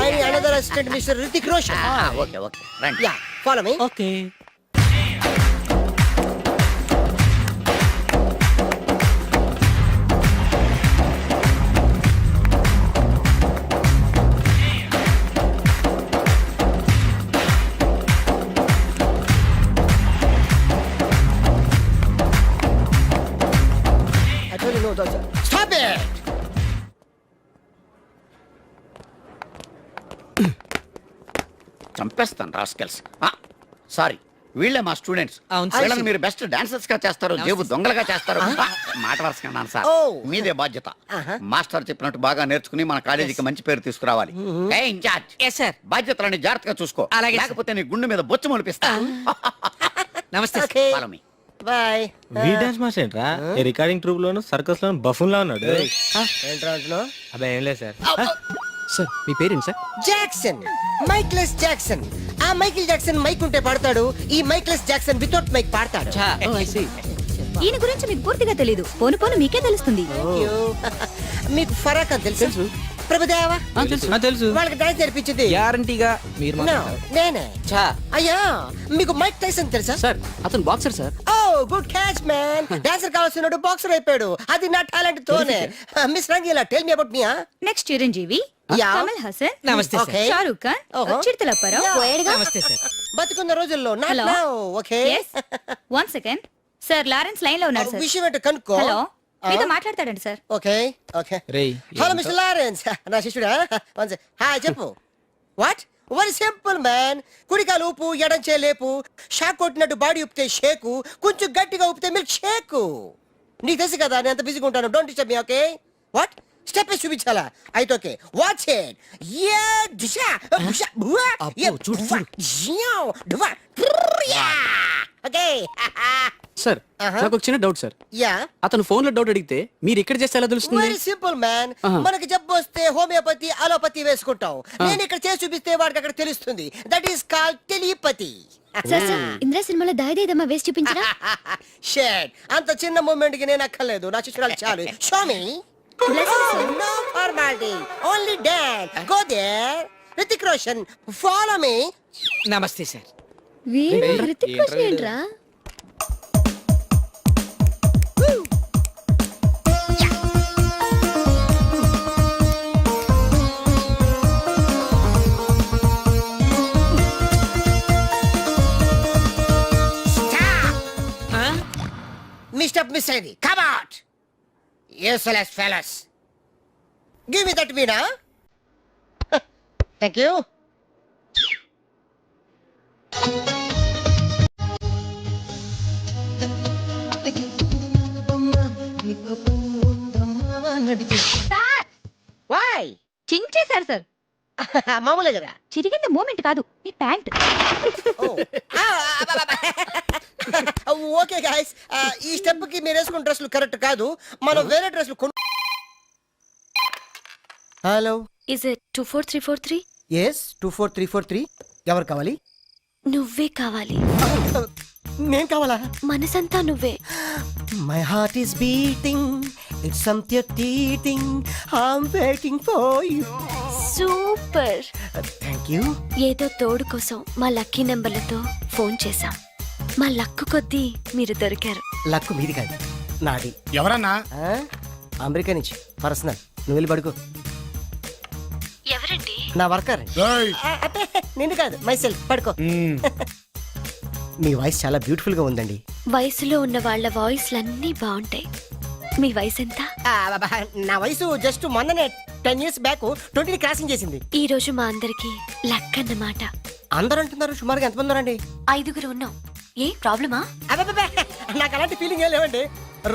And another assistant Mr. Hrithik Roshan. Okay okay రండి. Yeah, follow me. Okay. I told you no, doctor. Stop it! చంపేస్తాను rascals. Sorry, వీళ్ళే మా students. వీళ్ళని మీరు best dancers గా చేస్తారు, జేబు దొంగలుగా చేస్తారు. మాట వరుసకన్నాను సార్. మీదే బాధ్యత. మాస్టర్ చెప్పినట్టు బాగా నేర్చుకుని మన కాలేజీకి మంచి పేరు తీసుకురావాలి. ఏ ఇన్ఛార్జ్, బాధ్యతలని జాగ్రత్తగా చూసుకో, లేకపోతే నీ గుండె మీద బొచ్చు మొలిపిస్తా. నమస్తే. Follow me. Bye. Dance master ఏంట్రా? రికార్డింగ్ ట్రూప్ లోను సర్కస్ లోను బఫూన్ లా ఉన్నాడు. ఏంట్రా అంటున్నావ్? అబ్బా ఏం లేదు సార్. సార్ మీ పేరేంటి సార్? Jackson, Michael Jackson. ఆ మైకిల్ జాక్సన్ మైక్ ఉంటే పాడతాడు, ఈ మైక్లెస్ జాక్సన్ వితౌట్ మైక్ పాడతాడు. ఈయన గురించి మీకు పూర్తిగా తెలీదు. పోను పోను మీకే తెలుస్తుంది. మీకు ఫరాక్ అని తెలుసు? ప్రభుదేవా తెలుసు. వాళ్ళకి డాన్స్ నేర్పించింది గ్యారంటీగా మీరు No, నేనే. అయ్యా, మీకు మైక్ టైసన్ తెలుసా? సార్ అతను boxer sir. Oh good catch man. Dancer కావాల్సినోడు బాక్సర్ అయిపోయాడు. అది నా టాలెంట్ తోనే. Miss Rangeela, tell me about me. Next Chiranjeevi, Yeah. Kamal Haasan, namaste sir. Okay. Shahrukh Khan, ఓహో. చిరుతలప్పారావు. నమస్తే సార్. బతుకున్న రోజుల్లో Hello. Okay. One second sir, Lawrence line లో ఉన్నారు సార్. విషయం ఏంటో కనుక్కో. హలో, మీతో మాట్లాడతాడండి సార్. Okay okay. రేయ్ హలో మిస్టర్ లారెన్స్, నా శిష్యుడా? హాయ్ చెప్పు. వాట్? Very simple man. కుడికాలు ఊపు, ఎడం చేయి లేపు. షాక్ కొట్టినట్టు బాడీ ఊపితే షేకు, కొంచెం గట్టిగా ఊపితే మిల్క్ షేకు. నీకు తెలుసు కదా నేను ఎంత బిజీగా ఉంటాను. Don't disturb me. Okay? What? Step చూపించాలా? అయితే ఓకే, వాచ్ ఇట్. యా దిశా దిశా బువా. యా చూడు డువా. ఓకే. సార్ నాకు ఒక చిన్న డౌట్ సార్. యా, అతను ఫోన్ లో డౌట్ అడిగితే మీరు ఇక్కడ చేస్తే ఎలా తెలుస్తుంది? Very simple man. మనకి జబ్బు వస్తే హోమియోపతి, అలోపతి వేసుకుంటాం. నేను ఇక్కడ చేసి చూపిస్తే వాడికి అక్కడ తెలుస్తుంది. That is called telepathy. Indra సినిమాలో దాయిదేదమ్మా వేసి చూపించరా? షేట్, అంత చిన్న మూమెంట్ కి నేను అక్కర్లేదు. నా శిష్యురాలు చాలు. Show me. No formality, only dance. Go there. Rithik Roshan, follow me. Namaste sir. వీడు హృతిక్ రోషన్ ఏంట్రా? మీ స్టెప్ మిస్ అయింది. Come out. Useless fellows. Give me that Meena. Thank you. Why? చించేశారు సార్. మామూలే కదా. చిరిగింది మూమెంట్ కాదు, మీ ప్యాంట్. ఓకే గైస్, ఈ స్టెప్ కి మీరు వేసుకున్న డ్రెస్లు కరెక్ట్ కాదు. మనం వేరే డ్రెస్లు కొను. Hello, is it 24343? ఎస్ 24343. ఎవరు కావాలి? నువ్వే కావాలి. నేను కావాలా? మనసంతా నువ్వే. My heart is beating, it's something teething, I'm waiting for you. Super. Thank you. ఏదో తోడు కోసం మా లక్కీ నెంబర్లతో ఫోన్ చేశాం. మా లక్కు కొద్దీ మీరు దొరికారు. లక్కు మీది కాదు, నాది. ఎవరన్నా? అమెరికా నుంచి పర్సనల్. నువ్వు వెళ్ళి పడుకో. ఎవరండి? నా వర్కర్ నిన్ను కాదు మై సెల్ఫ్ పడుకో మీ వాయిస్ చాలా బ్యూటిఫుల్ గా ఉందండి. వయసులో ఉన్న వాళ్ళ వాయిస్లన్నీ బాగుంటాయి. మీ వయసు ఎంత? నా వయసు జస్ట్ మొన్ననే 10 years బ్యాక్ 20 క్రాసింగ్ చేసింది. ఈ రోజు మా అందరికి లక్ అన్నమాట. అందరూ అంటున్నారు, సుమారుగా ఎంతమంది ఉన్నారండి? 5 ఉన్నాం. ఏ ప్రాబ్లమా? అబ్బబ్బబ్బే, నాకు అలాంటి ఫీలింగ్ ఏం లేవండి.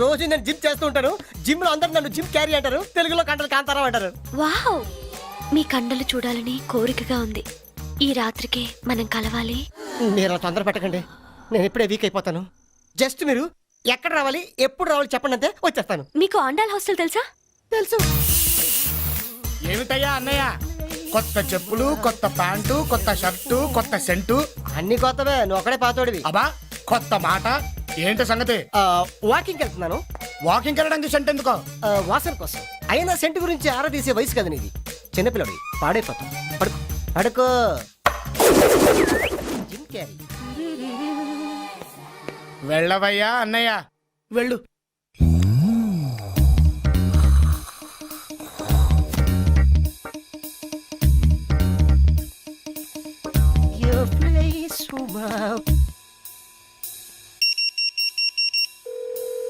రోజు నేను జిమ్ చేస్తూ ఉంటాను. జిమ్ లో అందరూ నన్ను జిమ్ క్యారీ అంటారు, తెలుగులో కంటలు కాంతారావు అంటారు. వావ్, మీ కండలు చూడాలని కోరికగా ఉంది. ఈ రాత్రికి మనం కలవాలి. మీరు అలా తొందర పెట్టకండి, నేను ఇప్పుడే వీక్ అయిపోతాను. జస్ట్ మీరు ఎక్కడ రావాలి, ఎప్పుడు రావాలి చెప్పండి, అంతే వచ్చేస్తాను. మీకు ఆండాల్ హాస్టల్ తెలుసా? తెలుసు. ఏమిటయ్యా అన్నయ్య, కొత్త చెప్పులు, కొత్త ప్యాంటు, కొత్త షర్టు, కొత్త సెంటు, అన్ని కొత్తవే, నువ్వు ఒకడే పాతోడివి. అబ్బా కొత్త మాట ఏంటి సంగతి? వాకింగ్ వెళ్తున్నాను. వాకింగ్ వెళ్ళడానికి సెంట్ ఎందుకో? వాసన కోసం. అయినా సెంటు గురించి ఆరా తీసే వయసు కదా నీది. చిన్నపిల్లడి పాడైపోతాం. పడుకో పడుకో. Jim Carrey. వెళ్ళవయ్యా అన్నయ్య, వెళ్ళు.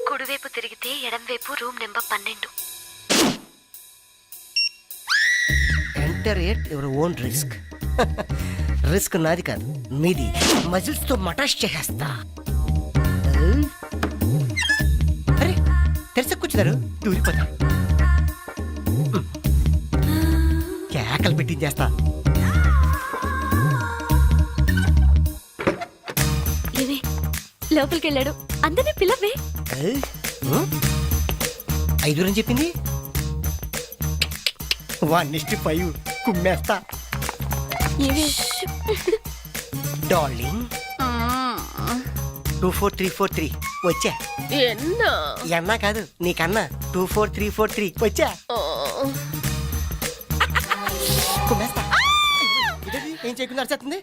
కుడివైపు తిరిగితే ఎడంవైపు room number 12. Enter at your own risk. Risk నాది కాదు, మీది. మజిల్స్ తో మటాష్ చేసేస్తా. అరే తెరిసే కూర్చున్నారు, దూరిపోతా. కేకలు పెట్టించేస్తా. ఏవే లోపలికి వెళ్ళాడు, అందరినీ పిల్లవే. 5 అని చెప్పింది. 1:5 కుమ్మేస్తా. డార్లింగ్ 24343 వచ్చా. ఎన్నా కాదు నీకన్నా 24343 వచ్చా. కుమ్మేస్తా. ఏం చేయకుండా అరిచేస్తుంది.